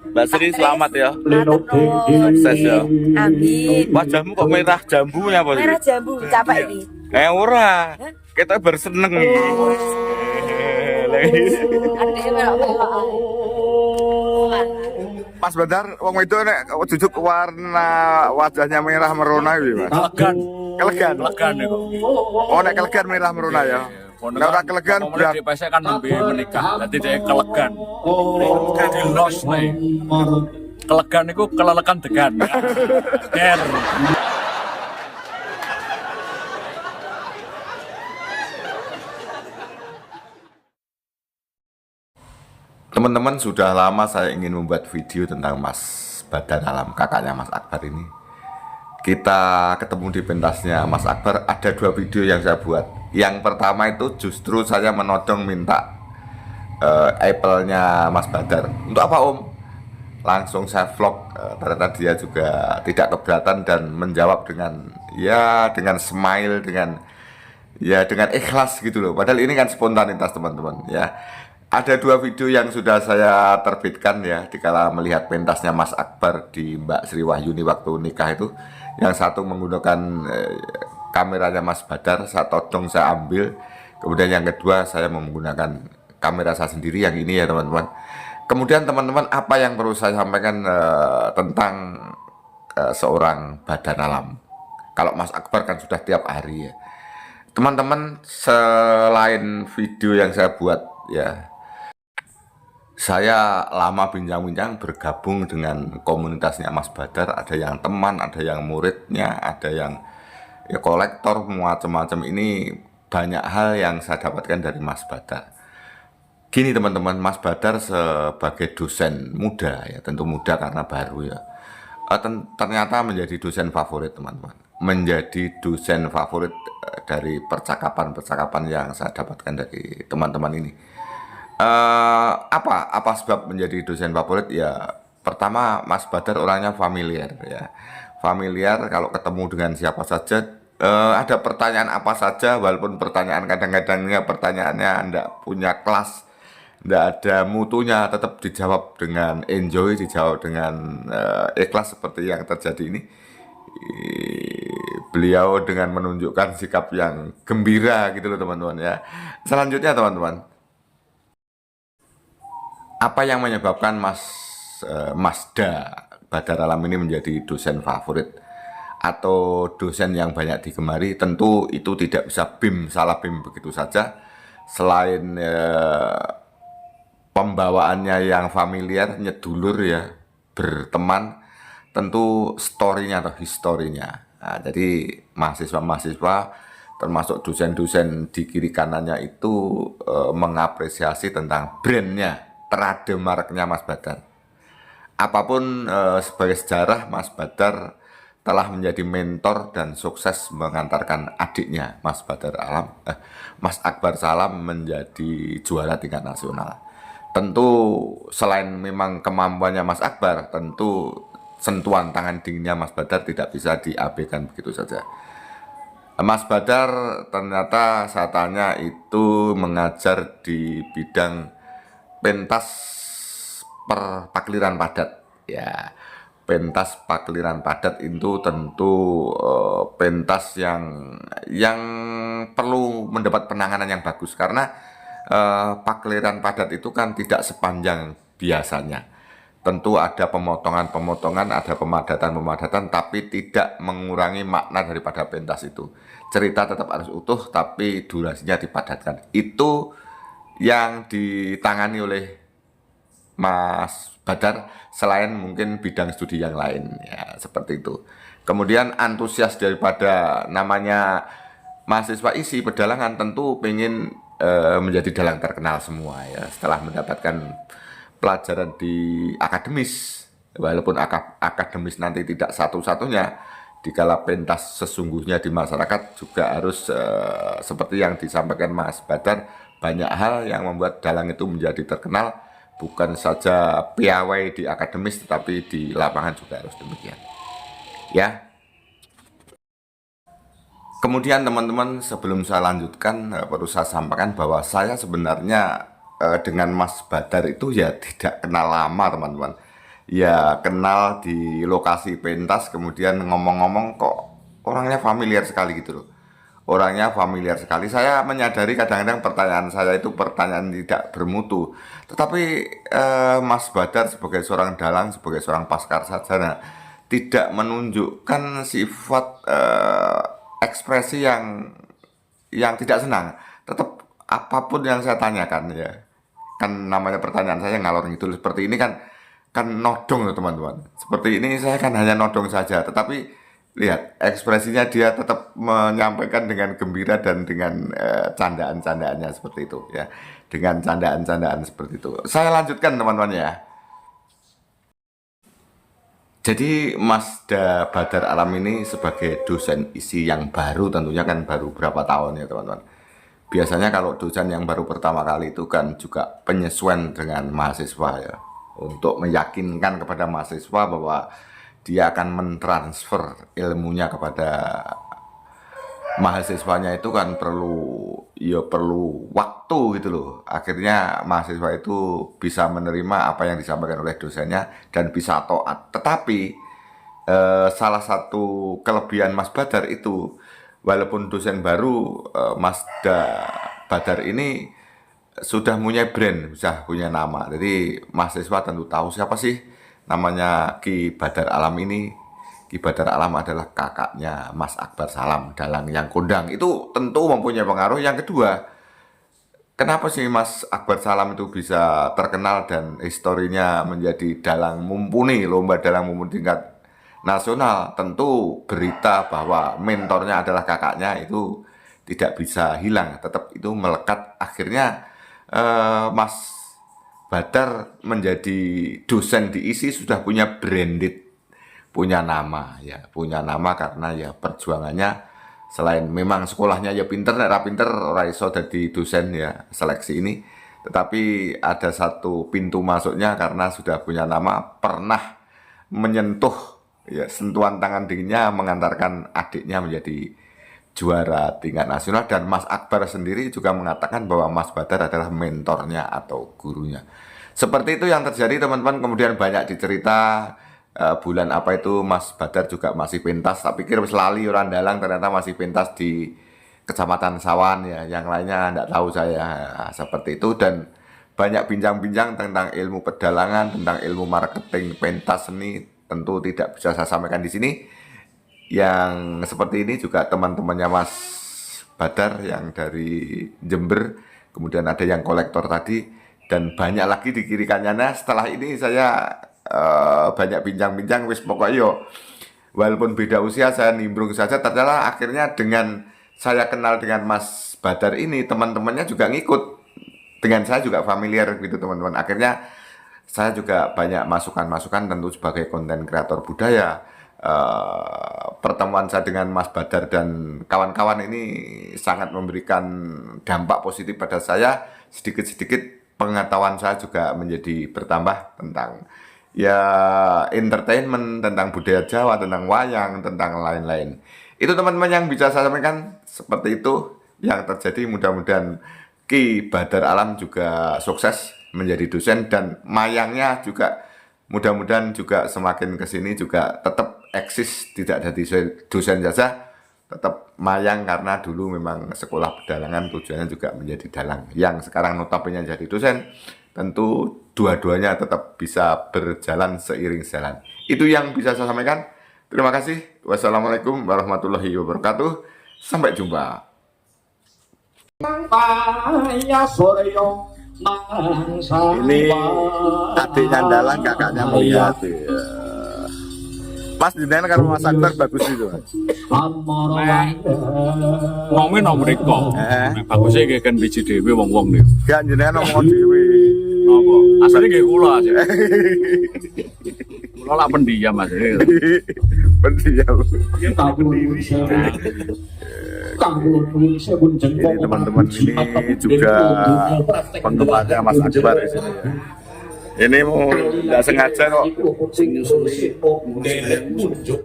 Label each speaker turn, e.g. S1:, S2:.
S1: Mbak Sri selamat ya.
S2: Matur nuwun.
S1: Sukses ya.
S2: Amin.
S1: Wajahmu kok merah jambunya apa sih?
S2: Merah jambu capek iki.
S1: Ora. Kita berseneng.
S2: Adike melok-melok.
S3: Mas Badar, wong itu nek jujuk warna wajahnya merah merona iki, Mas.
S4: Kelegan,
S3: Kelegan.
S4: kelegan itu.
S3: Oh, nek kelegan merah merona ya. Nek ora kelegan
S4: berat.
S3: berat.
S4: DPS kan nembe menikah, jadi dia kelegan. Jadi los nih. Kelegan itu kelelekan degan. Der.
S3: Teman-teman, sudah lama saya ingin membuat video tentang Mas Badar Alam, kakaknya Mas Akbar ini. Kita ketemu di pentasnya Mas Akbar, ada 2 video yang saya buat. Yang pertama itu justru saya menodong minta Apple-nya Mas Badar. Untuk apa Om? Langsung saya vlog, ternyata dia juga tidak keberatan dan menjawab dengan dengan smile, dengan ikhlas gitu loh. Padahal ini kan spontanitas teman-teman ya. Ada 2 video yang sudah saya terbitkan ya dikala melihat pentasnya Mas Akbar di Mbak Sri Wahyuni waktu nikah itu. Yang satu menggunakan kameranya Mas Badar, saya todong, saya ambil. Kemudian yang kedua saya menggunakan kamera saya sendiri yang ini ya teman-teman. Kemudian teman-teman, apa yang perlu saya sampaikan tentang seorang Badar Alam. Kalau Mas Akbar kan sudah tiap hari ya. Teman-teman, selain video yang saya buat ya, saya lama bincang-bincang bergabung dengan komunitasnya Mas Badar. Ada yang teman, ada yang muridnya, ada yang kolektor, macam-macam. Ini banyak hal yang saya dapatkan dari Mas Badar. Gini teman-teman, Mas Badar sebagai dosen muda ya, tentu muda karena baru ya, ternyata menjadi dosen favorit teman-teman. Menjadi dosen favorit dari percakapan-percakapan yang saya dapatkan dari teman-teman ini. Apa sebab menjadi dosen favorit ya? Pertama, Mas Badar orangnya familiar ya, familiar. Kalau ketemu dengan siapa saja, ada pertanyaan apa saja, walaupun pertanyaan kadang-kadangnya pertanyaannya Anda punya kelas, tidak ada mutunya, tetap dijawab dengan enjoy, dijawab dengan ikhlas seperti yang terjadi ini. Beliau dengan menunjukkan sikap yang gembira gitu loh teman-teman ya. Selanjutnya teman-teman, apa yang menyebabkan Masda Badar Alam ini menjadi dosen favorit atau dosen yang banyak digemari? Tentu itu tidak bisa salah BIM begitu saja. Selain pembawaannya yang familiar, nyedulur ya, berteman, tentu story-nya atau historinya. Nah, jadi mahasiswa-mahasiswa termasuk dosen-dosen di kiri kanannya itu mengapresiasi tentang brandnya, trademarknya Mas Badar. Apapun sebagai sejarah, Mas Badar telah menjadi mentor dan sukses mengantarkan adiknya Mas Mas Akbar Salam menjadi juara tingkat nasional. Tentu selain memang kemampuannya Mas Akbar, tentu sentuhan tangan dinginnya Mas Badar tidak bisa diabaikan begitu saja. Mas Badar ternyata saya tanya itu mengajar di bidang pentas Pakliran Padat ya. Pentas Pakliran Padat itu tentu pentas yang perlu mendapat penanganan yang bagus, karena Pakliran Padat itu kan tidak sepanjang biasanya. Tentu ada pemotongan-pemotongan, ada pemadatan-pemadatan, tapi tidak mengurangi makna daripada pentas itu. Cerita tetap harus utuh, tapi durasinya dipadatkan. Itu yang ditangani oleh Mas Badar, selain mungkin bidang studi yang lain ya, seperti itu. Kemudian antusias daripada namanya mahasiswa isi pedalangan, tentu pengen menjadi dalang terkenal semua ya, setelah mendapatkan pelajaran di akademis. Walaupun akademis nanti tidak satu-satunya, dikala pentas sesungguhnya di masyarakat juga harus seperti yang disampaikan Mas Badar, banyak hal yang membuat dalang itu menjadi terkenal, bukan saja piawai di akademis tetapi di lapangan juga harus demikian ya. Kemudian teman-teman, sebelum saya lanjutkan, perlu saya sampaikan bahwa saya sebenarnya dengan Mas Badar itu ya tidak kenal lama teman-teman. ya kenal di lokasi pentas, kemudian ngomong-ngomong kok orangnya familiar sekali gitu loh. Orangnya familiar sekali. Saya menyadari kadang-kadang pertanyaan saya itu pertanyaan tidak bermutu. Tetapi Mas Badar sebagai seorang dalang, sebagai seorang paskar sarjana tidak menunjukkan sifat ekspresi yang tidak senang. Tetap apapun yang saya tanyakan ya. Kan namanya pertanyaan saya ngalor ngidul seperti ini kan nodong loh teman-teman. Seperti ini saya kan hanya nodong saja, tetapi lihat ekspresinya dia tetap menyampaikan dengan gembira dan dengan candaan-candaannya seperti itu ya. Dengan candaan-candaan seperti itu. Saya lanjutkan teman-teman ya. Jadi Mas Badar Alam ini sebagai dosen isi yang baru, tentunya kan baru berapa tahun ya teman-teman. Biasanya kalau dosen yang baru pertama kali itu kan juga penyesuaian dengan mahasiswa ya. Untuk meyakinkan kepada mahasiswa bahwa dia akan mentransfer ilmunya kepada mahasiswanya, itu kan perlu waktu gitu loh. Akhirnya mahasiswa itu bisa menerima apa yang disampaikan oleh dosennya dan bisa taat. Tetapi salah satu kelebihan Mas Badar itu, walaupun dosen baru, Mas Badar ini sudah punya brand, sudah punya nama. Jadi mahasiswa tentu tahu siapa sih namanya Ki Badar Alam ini. Ki Badar Alam adalah kakaknya Mas Akbar Salam, dalang yang kondang. Itu tentu mempunyai pengaruh. Yang kedua, kenapa sih Mas Akbar Salam itu bisa terkenal dan historinya menjadi dalang mumpuni, lomba dalang mumpuni tingkat nasional? Tentu berita bahwa mentornya adalah kakaknya itu tidak bisa hilang, tetap itu melekat. Akhirnya Mas Badar menjadi dosen di ISI sudah punya branded, punya nama ya, punya nama karena ya perjuangannya, selain memang sekolahnya ya pinter, nek pinter ora iso dadi dosen ya seleksi ini, tetapi ada satu pintu masuknya karena sudah punya nama, pernah menyentuh ya, sentuhan tangan dinginnya mengantarkan adiknya menjadi juara tingkat nasional. Dan Mas Akbar sendiri juga mengatakan bahwa Mas Badar adalah mentornya atau gurunya. Seperti itu yang terjadi teman-teman. Kemudian banyak dicerita bulan apa itu Mas Badar juga masih pentas, tak pikir wis lali orang dalang, ternyata masih pentas di Kecamatan Sawan ya. Yang lainnya enggak tahu saya, seperti itu. Dan banyak bincang-bincang tentang ilmu pedalangan, tentang ilmu marketing pentas seni, tentu tidak bisa saya sampaikan di sini. Yang seperti ini juga teman-temannya Mas Badar yang dari Jember, kemudian ada yang kolektor tadi, dan banyak lagi di kiri kanannya. Setelah ini saya banyak bincang-bincang, wis pokoknya yo, walaupun beda usia saya nimbrung saja. Ternyata akhirnya dengan saya kenal dengan Mas Badar ini, teman-temannya juga ngikut, dengan saya juga familiar gitu teman-teman. Akhirnya saya juga banyak masukan-masukan, tentu sebagai konten kreator budaya. Pertemuan saya dengan Mas Badar dan kawan-kawan ini sangat memberikan dampak positif pada saya. Sedikit-sedikit pengetahuan saya juga menjadi bertambah tentang ya entertainment, tentang budaya Jawa, tentang wayang, tentang lain-lain. Itu teman-teman yang bisa saya sampaikan, seperti itu yang terjadi. Mudah-mudahan Ki Badar Alam juga sukses menjadi dosen, dan mayangnya juga mudah-mudahan juga semakin kesini juga tetap eksis, tidak ada dosen saja, tetap mayang, karena dulu memang sekolah pedalangan tujuannya juga menjadi dalang, yang sekarang notabene jadi dosen. Tentu dua-duanya tetap bisa berjalan seiring jalan. Itu yang bisa saya sampaikan. Terima kasih. Wassalamualaikum warahmatullahi wabarakatuh. Sampai jumpa.
S1: Ini adiknya Dalang, kakaknya melihat. Mas dinten karo Mas Akbar bagus itu.
S4: Wong nomor mriko. Bagusnya nggih kan biji dhewe wong-wong niku.
S1: Gak jenengan ngomong dhewe.
S4: Apa? Asline nggih kula aja. Kula lah pendiam Mas.
S1: Pendiam.
S5: Ini
S1: teman-teman ini juga penggemarnya Mas Akbar di sini. Ini mau nggak sengaja kok.